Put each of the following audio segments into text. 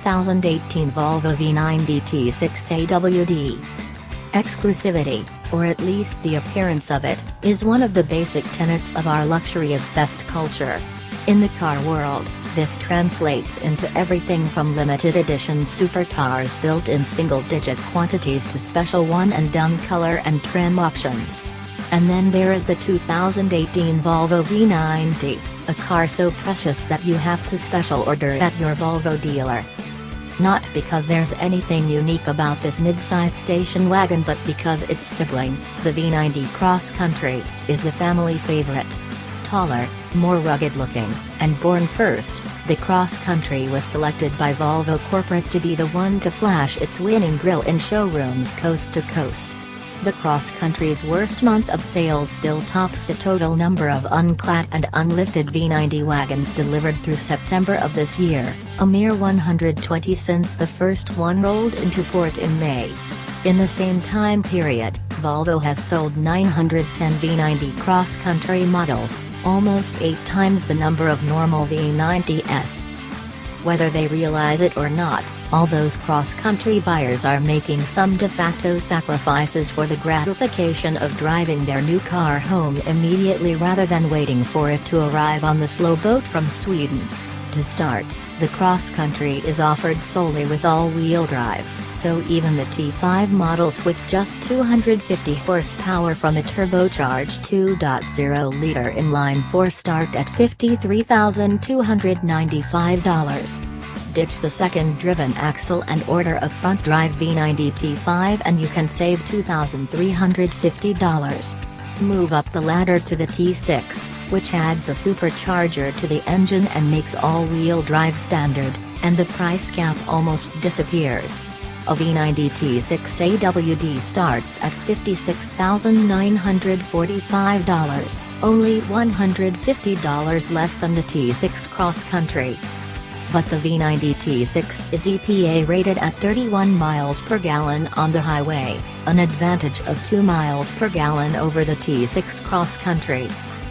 2018 Volvo V90 T6 AWD. Exclusivity, or at least the appearance of it, is one of the basic tenets of our luxury-obsessed culture. In the car world, this translates into everything from limited edition supercars built in single-digit quantities to special one-and-done color and trim options. And then there is the 2018 Volvo V90, a car so precious that you have to special order it at your Volvo dealer. Not because there's anything unique about this mid-size station wagon, but because its sibling, the V90 Cross Country, is the family favorite. Taller, more rugged-looking, and born first, the Cross Country was selected by Volvo Corporate to be the one to flash its winning grille in showrooms coast to coast. The Cross Country's worst month of sales still tops the total number of unclad and unlifted V90 wagons delivered through September of this year, a mere 120 since the first one rolled into port in May. In the same time period, Volvo has sold 910 V90 Cross Country models, almost 8 times the number of normal V90s. Whether they realize it or not, all those cross-country buyers are making some de facto sacrifices for the gratification of driving their new car home immediately rather than waiting for it to arrive on the slow boat from Sweden. To start, the cross-country is offered solely with all-wheel drive, so even the T5 models with just 250 horsepower from a turbocharged 2.0-liter inline-four start at $53,295. Ditch the second-driven axle and order a front-drive V90 T5 and you can save $2,350. Move up the ladder to the T6, which adds a supercharger to the engine and makes all-wheel drive standard, and the price gap almost disappears. A V90 T6 AWD starts at $56,945, only $150 less than the T6 Cross Country. But the V90 T6 is EPA rated at 31 miles per gallon on the highway, an advantage of 2 miles per gallon over the T6 Cross Country.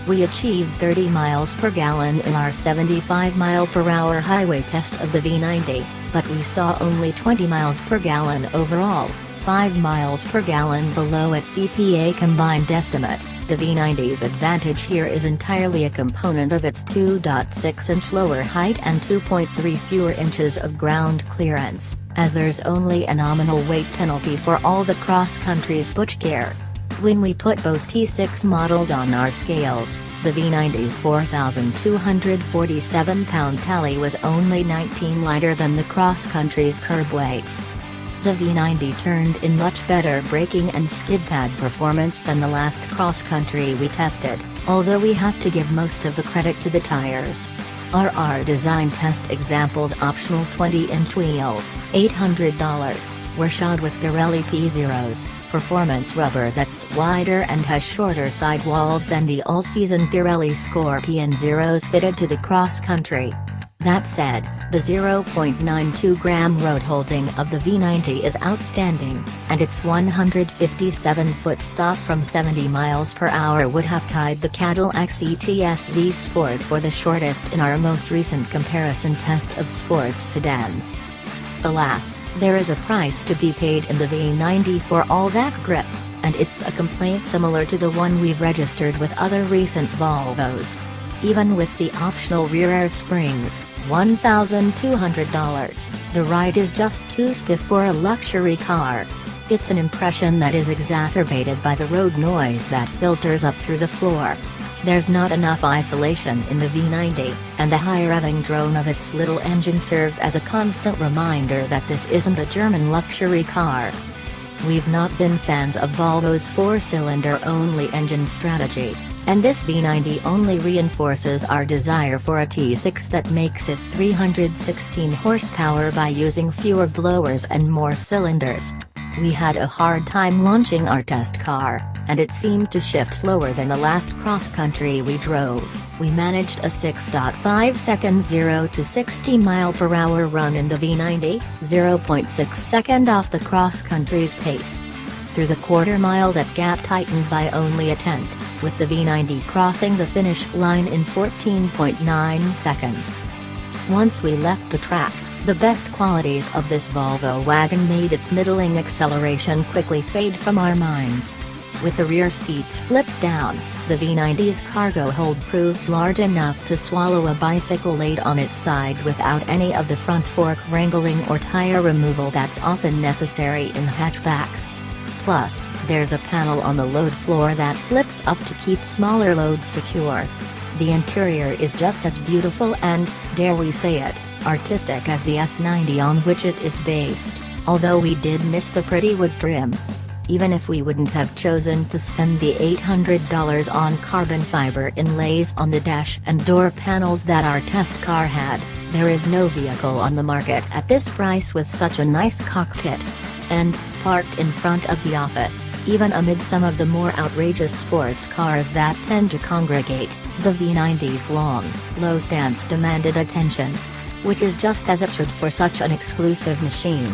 We achieved 30 miles per gallon in our 75-mile-per-hour highway test of the V90, but we saw only 20 miles per gallon overall, 5 miles per gallon below its EPA combined estimate. The V90's advantage here is entirely a component of its 2.6-inch lower height and 2.3 fewer inches of ground clearance, as there's only a nominal weight penalty for all the Cross Country's butch gear. When we put both T6 models on our scales, the V90's 4,247-pound tally was only 19 lighter than the Cross Country's curb weight. The V90 turned in much better braking and skid pad performance than the last Cross Country we tested, although we have to give most of the credit to the tires. RR Design Test Examples optional 20-inch wheels, $800, were shod with Pirelli P0s, performance rubber that's wider and has shorter sidewalls than the all-season Pirelli Scorpion Zeros fitted to the Cross Country. That said, the 0.92-gram road holding of the V90 is outstanding, and its 157-foot stop from 70 miles per hour would have tied the Cadillac CTS V Sport for the shortest in our most recent comparison test of sports sedans. Alas, there is a price to be paid in the V90 for all that grip, and it's a complaint similar to the one we've registered with other recent Volvos. Even with the optional rear air springs, $1,200, the ride is just too stiff for a luxury car. It's an impression that is exacerbated by the road noise that filters up through the floor. There's not enough isolation in the V90, and the high revving drone of its little engine serves as a constant reminder that this isn't a German luxury car. We've not been fans of Volvo's 4-cylinder-only engine strategy, and this V90 only reinforces our desire for a T6 that makes its 316 horsepower by using fewer blowers and more cylinders. We had a hard time launching our test car, and it seemed to shift slower than the last cross-country we drove. We managed a 6.5 second 0 to 60 mph run in the V90, 0.6 second off the cross-country's pace. Through the quarter-mile that gap tightened by only a tenth, with the V90 crossing the finish line in 14.9 seconds. Once we left the track, The best qualities of this Volvo wagon made its middling acceleration quickly fade from our minds. With the rear seats flipped down, the V90's cargo hold proved large enough to swallow a bicycle laid on its side without any of the front fork wrangling or tire removal that's often necessary in hatchbacks. Plus, there's a panel on the load floor that flips up to keep smaller loads secure. The interior is just as beautiful and, dare we say it, artistic as the S90 on which it is based, although we did miss the pretty wood trim. Even if we wouldn't have chosen to spend the $800 on carbon fiber inlays on the dash and door panels that our test car had, there is no vehicle on the market at this price with such a nice cockpit. And, parked in front of the office, even amid some of the more outrageous sports cars that tend to congregate, the V90's long, low stance demanded attention. Which is just as it should for such an exclusive machine.